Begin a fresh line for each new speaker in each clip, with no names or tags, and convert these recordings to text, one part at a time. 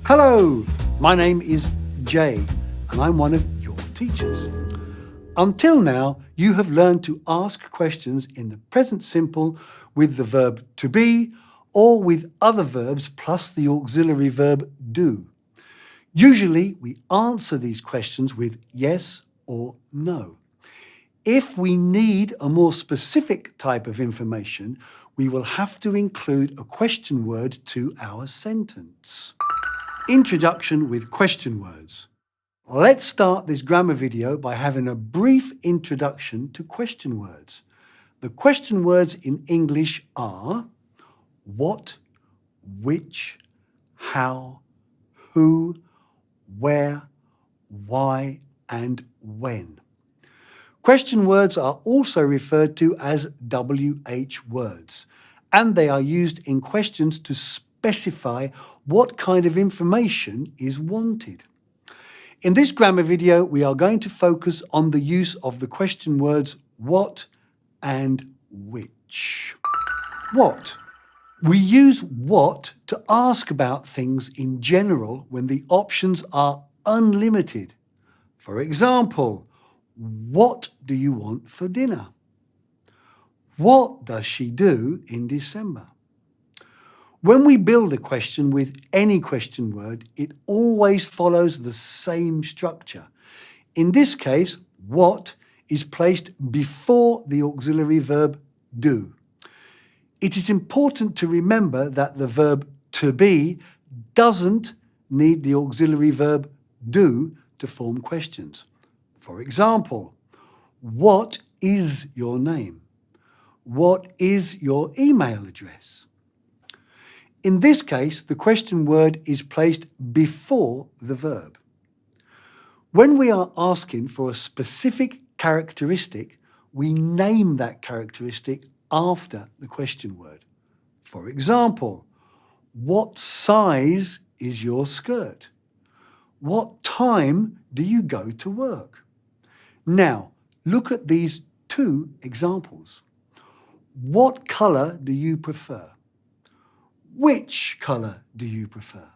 Hello, my name is Jay and I'm one of your teachers. Until now, you have learned to ask questions in the present simple with the verb to be or with other verbs plus the auxiliary verb do. Usually, we answer these questions with yes or no. If we need a more specific type of information, we will have to include a question word to our sentence. Introduction with question words. Let's start this grammar video by having a brief introduction to question words. The question words in English are what, which, how, who, where, why, and when. Question words are also referred to as WH words, and they are used in questions to specify what kind of information is wanted. In this grammar video, we are going to focus on the use of the question words what and which. What? We use what to ask about things in general when the options are unlimited. For example, what do you want for dinner? What does she do in December? When we build a question with any question word, it always follows the same structure. In this case, what is placed before the auxiliary verb do. It is important to remember that the verb to be doesn't need the auxiliary verb do to form questions. For example, what is your name? What is your email address? In this case, the question word is placed before the verb. When we are asking for a specific characteristic, we name that characteristic after the question word. For example, what size is your skirt? What time do you go to work? Now, look at these two examples. What colour do you prefer? Which colour do you prefer?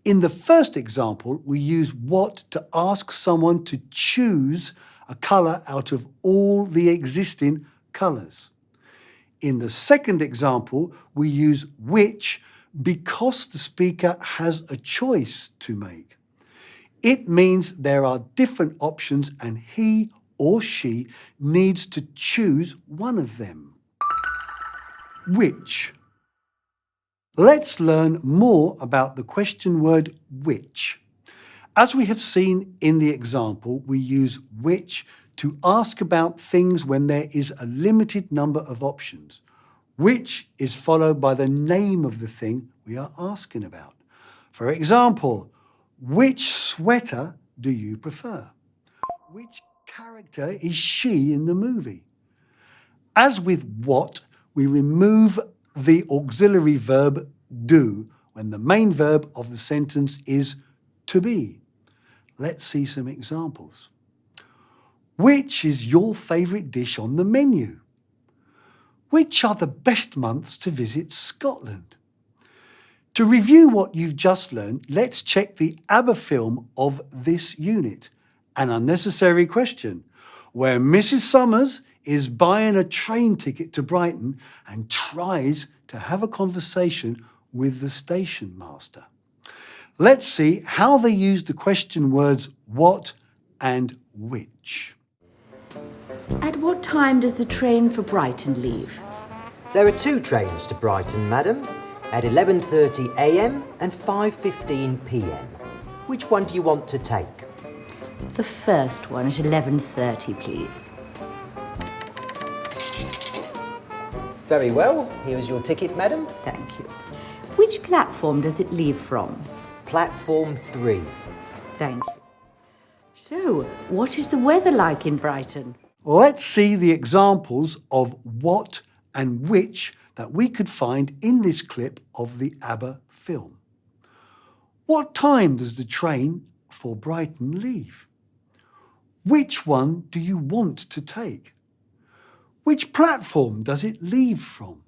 In the first example, we use what to ask someone to choose a colour out of all the existing colours. In the second example, we use which because the speaker has a choice to make. It means there are different options and he or she needs to choose one of them. Which? Let's learn more about the question word which. As we have seen in the example, we use which to ask about things when there is a limited number of options. Which is followed by the name of the thing we are asking about. For example, which sweater do you prefer? Which character is she in the movie? As with what, we remove the auxiliary verb do when the main verb of the sentence is to be. Let's see some examples. Which is your favourite dish on the menu? Which are the best months to visit Scotland? To review what you've just learned, let's check the ABBA film of this unit, An Unnecessary Question, where Mrs. Summers is buying a train ticket to Brighton and tries to have a conversation with the station master. Let's see how they use the question words what and which.
At what time does the train for Brighton leave?
There are two trains to Brighton, madam, at 11:30 a.m. and 5:15 p.m. Which one do you want to take?
The first one at 11:30, please.
Very well. Here is your ticket, madam.
Thank you. Which platform does it leave from?
Platform 3.
Thank you. So, what is the weather like in Brighton?
Let's see the examples of what and which that we could find in this clip of the ABBA film. What time does the train for Brighton leave? Which one do you want to take? Which platform does it leave from?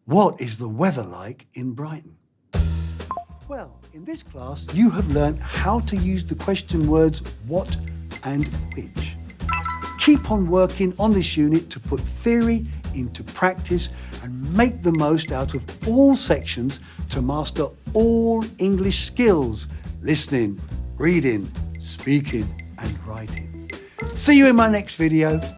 What is the weather like in Brighton? Well, in this class, you have learned how to use the question words what and which. Keep on working on this unit to put theory into practice and make the most out of all sections to master all English skills: listening, reading, speaking and writing. See you in my next video.